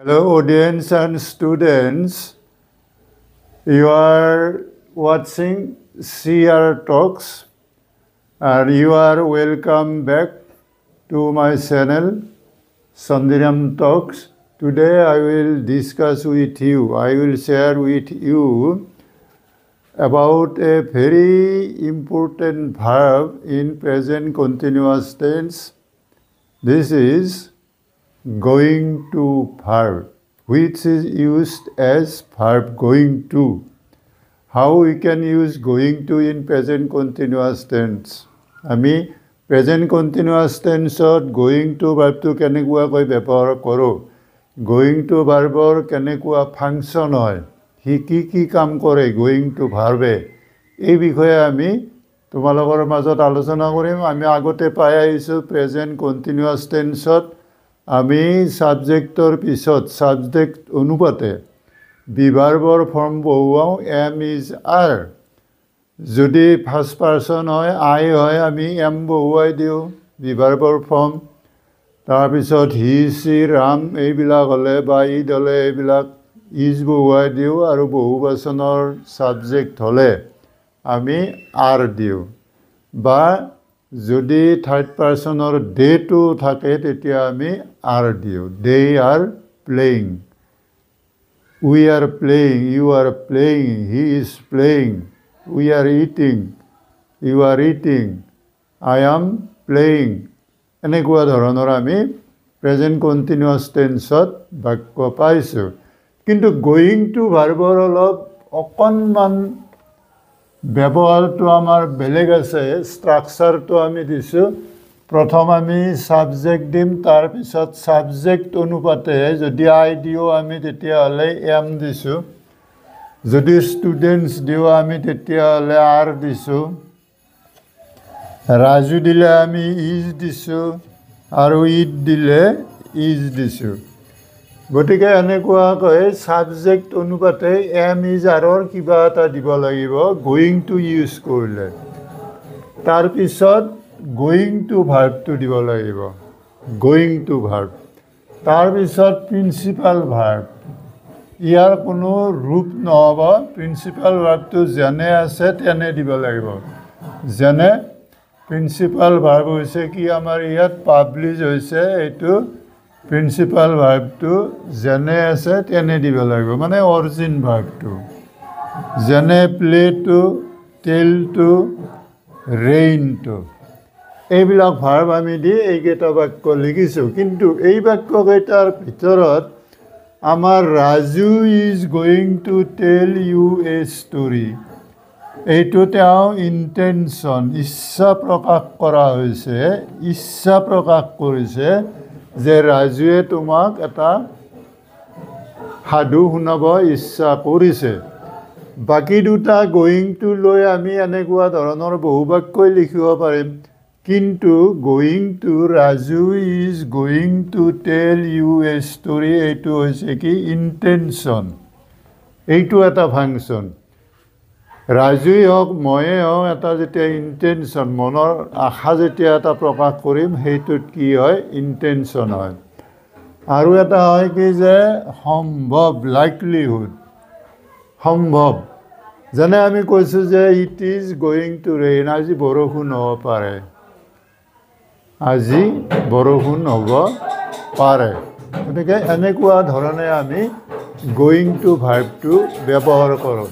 Hello, audience and students. You are watching CR Talks, and you are welcome back to my channel, Sandiram Talks. Today, I will discuss with you, I will share with you about a very important verb in present continuous tense. This is going to verb, which is used as verb going to. How we can use going to in present continuous tense? Ami present continuous tense going to verb to kenekua koi byabhar koro. Going to verb or kenekua function hoy. Hi ki kam kore going to verb e. Ei bikhoye ami tomalokor majot alochona korim. Ami agote pai ahisu present continuous tense আমি সাবজেক্টৰ পিছত subject অনুপাতে বিভাৰ্বৰ form বহুৱাও M is R যদি first person হয় আই হয় আমি M বহুৱাই দিও বিভাৰ্বৰ form তাৰ পিছত হি সি ৰাম এইবিলাক হলে বা ই দলে এইবিলাক ইজ বহুৱাই দিও আৰু বহুবচনৰ সাবজেক্ট হলে আমি আৰ দিও বা যদি থাৰ্ড পাৰসনৰ দে টু থাকে তেতিয়া আমি are they they are playing we are playing you are playing he is playing we are eating you are eating I am playing এনেকুৱা ধৰণৰ আমি প্ৰেজেন্ট কন্টিনিউয়াস টেন্সত বাক্য পাইছো কিন্তু গোইং টু ভাৰ্বৰ অলপ অকনমান ব্যবহারটো আমার বেলেগ আছে স্ট্রাকচারটো আমি দিছো প্রথম আমি সাবজেক্ট দিম তার পিছত সাবজেক্ট অনুপাতে যদি আই দিও আমি তেতিয়া হলে এম দিছো যদি স্টুডেন্টস দিও আমি তেতিয়া হলে আর দিছো রাজু দিলে আমি ইজ দিছো আর ইট দিলে ইজ দিছো গতিকে এনেকুৱা কয় সাবজেক্ট অনুপাতে এম ইজ আৰৰ কিবা এটা দিব লাগিব গোইং টু ইউজ কৰিলে তাৰ পিছত গোইং টু ভাৰ্বটো দিব লাগিব গোইং টু ভাৰ্ব তাৰ পিছত প্ৰিন্সিপাল ভাৰ্ব ইয়াৰ কোনো ৰূপ নহব প্ৰিন্সিপাল ভাৰ্বটো যেনে আছে তেনে দিব লাগিব যেনে প্ৰিন্সিপাল ভাৰ্ব হৈছে কি আমাৰ ইয়াত পাবলিশ হৈছে এইটো প্ৰিন্সিপাল ভাৰ্বটো যেনে আছে তেনে দিব লাগিব মানে অৰিজিন ভাৰ্বটো যেনে play to tell to rain to এইবিলাক ভাৰ্ব আমি দি এইকেইটা বাক্য লিখিছো কিন্তু এই বাক্যকেইটাৰ ভিতৰত আমাৰ Raju is going to tell U A story এইটো তেওঁ ইন্টেনশন ইচ্ছা প্ৰকাশ কৰা হৈছে ইচ্ছা প্ৰকাশ কৰিছে যে ৰাজুৱে তোমাক এটা সাধু শুনাব ইচ্ছা কৰিছে বাকি দুটা গোইং টু লৈ আমি এনেকুৱা ধৰণৰ বহু বাক্য লিখিব পাৰিম কিন্তু going to Raju is going to tell U A story এইটো হৈছে কি ইন্টেনশন এইটো এটা ফাংচন ৰাজুই হওক ময়ে হওক এটা যেতিয়া ইন্টেনশন মনৰ আশা যেতিয়া এটা প্ৰকাশ কৰিম সেইটোত কি হয় ইন্টেনশন হয় আৰু এটা হয় কি যে সম্ভৱ লাইকলিহুড সম্ভৱ যেনে আমি কৈছো যে it is going to rain আজি বৰষুণ হ'ব পাৰে আজি বৰষুণ হ'ব পাৰে গতিকে এনেকুৱা ধৰণে আমি গোইং টু ভাৰ্বটো ব্যৱহাৰ কৰোঁ